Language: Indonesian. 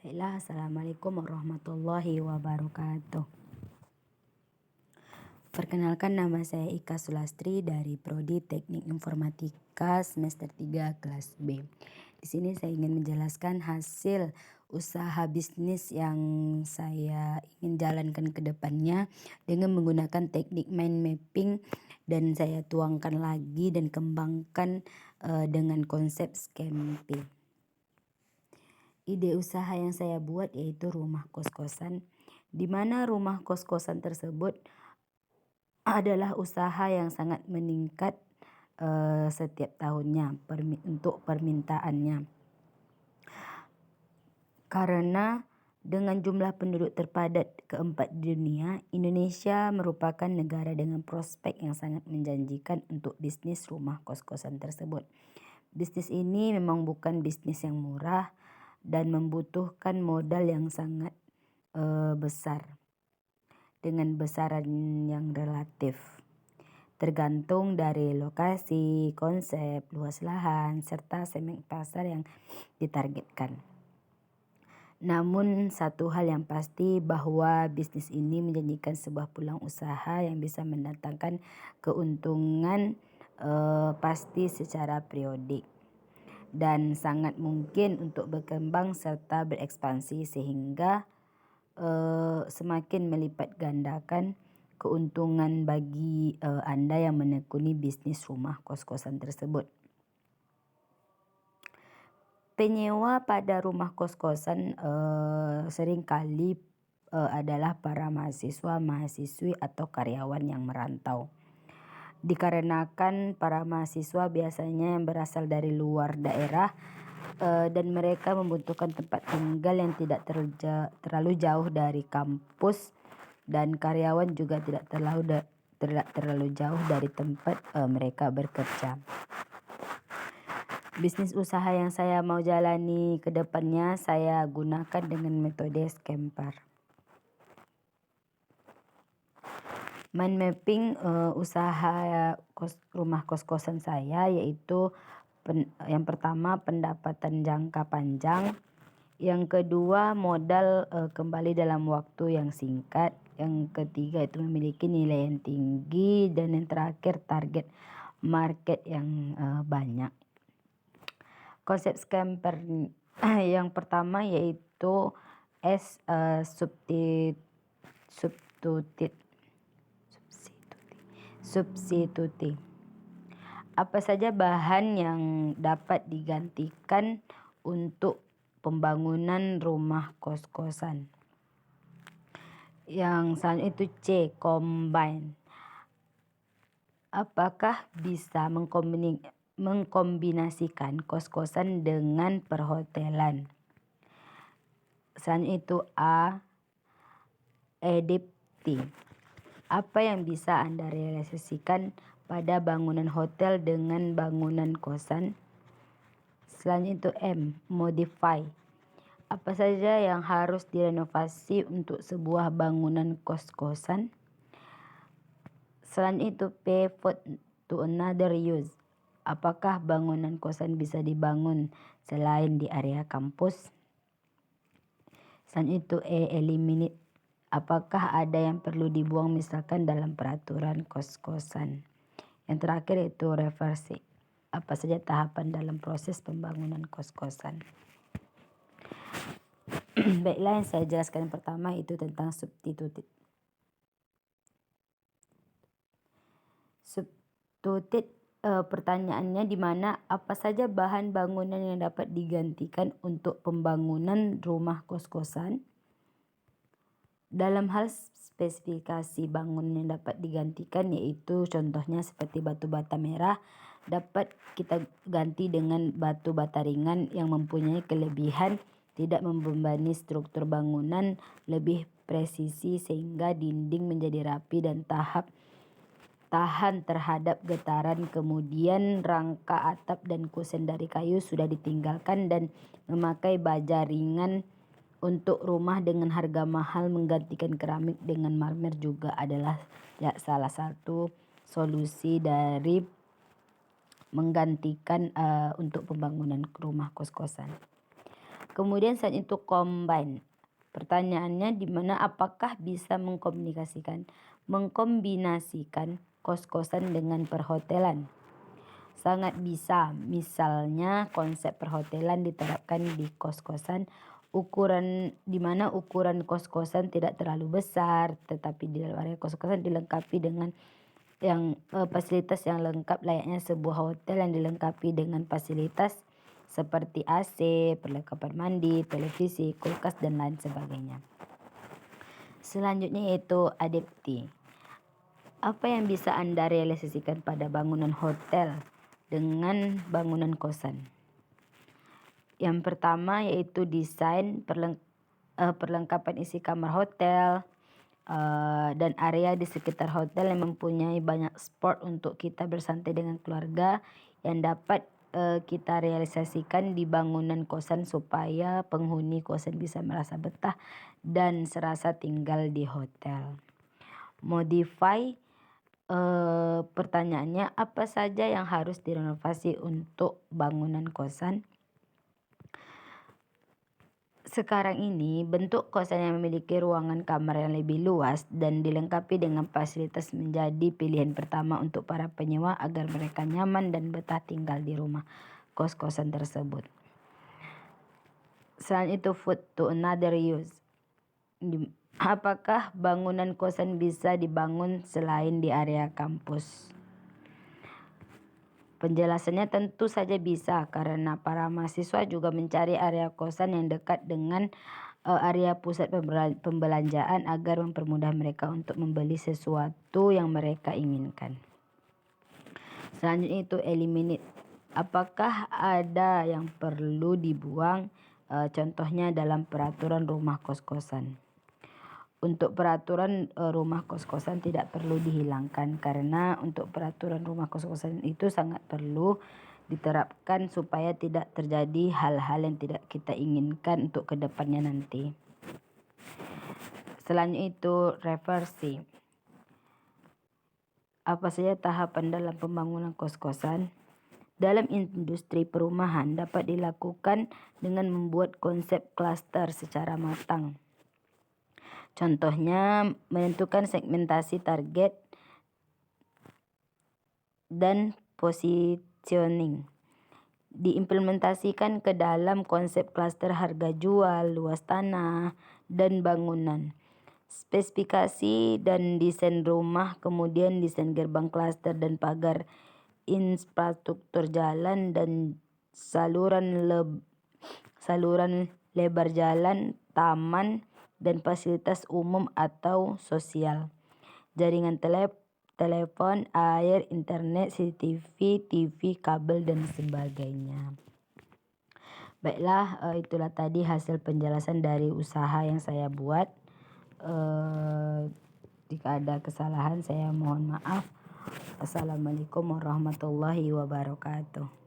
Baiklah, Assalamualaikum warahmatullahi wabarakatuh. Perkenalkan, nama saya Ika Sulastri dari Prodi Teknik Informatika semester 3 kelas B. Di sini saya ingin menjelaskan hasil usaha bisnis yang saya ingin jalankan ke depannya dengan menggunakan teknik mind mapping, dan saya tuangkan lagi dan kembangkan dengan konsep scamping. Ide usaha yang saya buat yaitu rumah kos-kosan, di mana rumah kos-kosan tersebut adalah usaha yang sangat meningkat setiap tahunnya untuk permintaannya. Karena dengan jumlah penduduk terpadat keempat di dunia, Indonesia merupakan negara dengan prospek yang sangat menjanjikan untuk bisnis rumah kos-kosan tersebut. Bisnis ini memang bukan bisnis yang murah dan membutuhkan modal yang sangat besar dengan besaran yang relatif, tergantung dari lokasi, konsep, luas lahan, serta segmen pasar yang ditargetkan. Namun satu hal yang pasti bahwa bisnis ini menjanjikan sebuah peluang usaha yang bisa mendatangkan keuntungan pasti secara periodik, dan sangat mungkin untuk berkembang serta berekspansi sehingga semakin melipat gandakan keuntungan bagi Anda yang menekuni bisnis rumah kos-kosan tersebut. Penyewa pada rumah kos-kosan seringkali adalah para mahasiswa, mahasiswi atau karyawan yang merantau. Dikarenakan para mahasiswa biasanya yang berasal dari luar daerah dan mereka membutuhkan tempat tinggal yang tidak terlalu jauh dari kampus, dan karyawan juga tidak terlalu jauh dari tempat mereka bekerja. Bisnis usaha yang saya mau jalani ke depannya saya gunakan dengan metode scamper. Mind mapping usaha rumah kos-kosan saya yaitu yang pertama pendapatan jangka panjang, yang kedua modal kembali dalam waktu yang singkat, yang ketiga itu memiliki nilai yang tinggi, dan yang terakhir target market yang banyak. Konsep scamper yang pertama yaitu substitute. Apa saja bahan yang dapat digantikan untuk pembangunan rumah kos-kosan? Yang selanjutnya itu C, combine. Apakah bisa mengkombinasikan kos-kosan dengan perhotelan? Selanjutnya itu A, adaptive. Apa yang bisa Anda realisasikan pada bangunan hotel dengan bangunan kosan? Selanjutnya itu M, modify. Apa saja yang harus direnovasi untuk sebuah bangunan kos-kosan? Selanjutnya itu P, put to another use. Apakah bangunan kosan bisa dibangun selain di area kampus? Selanjutnya itu E, eliminate. Apakah ada yang perlu dibuang misalkan dalam peraturan kos-kosan? Yang terakhir itu reverse. Apa saja tahapan dalam proses pembangunan kos-kosan? Baiklah, yang saya jelaskan yang pertama itu tentang substitute. Pertanyaannya di mana apa saja bahan bangunan yang dapat digantikan untuk pembangunan rumah kos-kosan? Dalam hal spesifikasi bangunan yang dapat digantikan yaitu contohnya seperti batu bata merah dapat kita ganti dengan batu bata ringan yang mempunyai kelebihan tidak membebani struktur bangunan, lebih presisi sehingga dinding menjadi rapi dan tahan terhadap getaran. Kemudian rangka atap dan kusen dari kayu sudah ditinggalkan dan memakai baja ringan. Untuk rumah dengan harga mahal, menggantikan keramik dengan marmer juga adalah salah satu solusi dari menggantikan untuk pembangunan rumah kos-kosan. Kemudian saat itu combine. Pertanyaannya di mana apakah bisa mengkombinasikan kos-kosan dengan perhotelan? Sangat bisa. Misalnya konsep perhotelan diterapkan di kos-kosan di mana ukuran kos-kosan tidak terlalu besar, tetapi di dalam area kos-kosan dilengkapi dengan fasilitas yang lengkap layaknya sebuah hotel yang dilengkapi dengan fasilitas seperti AC, perlengkapan mandi, televisi, kulkas, dan lain sebagainya. Selanjutnya yaitu adapti. Apa yang bisa Anda realisasikan pada bangunan hotel dengan bangunan kosan? Yang pertama yaitu desain perlengkapan isi kamar hotel dan area di sekitar hotel yang mempunyai banyak spot untuk kita bersantai dengan keluarga yang dapat kita realisasikan di bangunan kosan supaya penghuni kosan bisa merasa betah dan serasa tinggal di hotel. Modify, pertanyaannya apa saja yang harus direnovasi untuk bangunan kosan? Sekarang ini bentuk kosan yang memiliki ruangan kamar yang lebih luas dan dilengkapi dengan fasilitas menjadi pilihan pertama untuk para penyewa agar mereka nyaman dan betah tinggal di rumah kos-kosan tersebut. Selain itu food to another use. Apakah bangunan kosan bisa dibangun selain di area kampus? Penjelasannya tentu saja bisa karena para mahasiswa juga mencari area kosan yang dekat dengan area pusat pembelanjaan agar mempermudah mereka untuk membeli sesuatu yang mereka inginkan. Selanjutnya itu eliminate. Apakah ada yang perlu dibuang? Contohnya dalam peraturan rumah kos-kosan. Untuk peraturan rumah kos-kosan tidak perlu dihilangkan karena untuk peraturan rumah kos-kosan itu sangat perlu diterapkan supaya tidak terjadi hal-hal yang tidak kita inginkan untuk kedepannya nanti. Selanjutnya itu reversi. Apa saja tahapan dalam pembangunan kos-kosan? Dalam industri perumahan dapat dilakukan dengan membuat konsep klaster secara matang. Contohnya menentukan segmentasi target dan positioning. Diimplementasikan ke dalam konsep klaster harga jual, luas tanah, dan bangunan. Spesifikasi dan desain rumah, kemudian desain gerbang klaster dan pagar, infrastruktur jalan dan saluran lebar jalan, taman, dan fasilitas umum atau sosial, jaringan telepon, air, internet, CCTV, TV, kabel, dan sebagainya. Baiklah, itulah tadi hasil penjelasan dari usaha yang saya buat. Jika ada kesalahan saya mohon maaf. Assalamualaikum warahmatullahi wabarakatuh.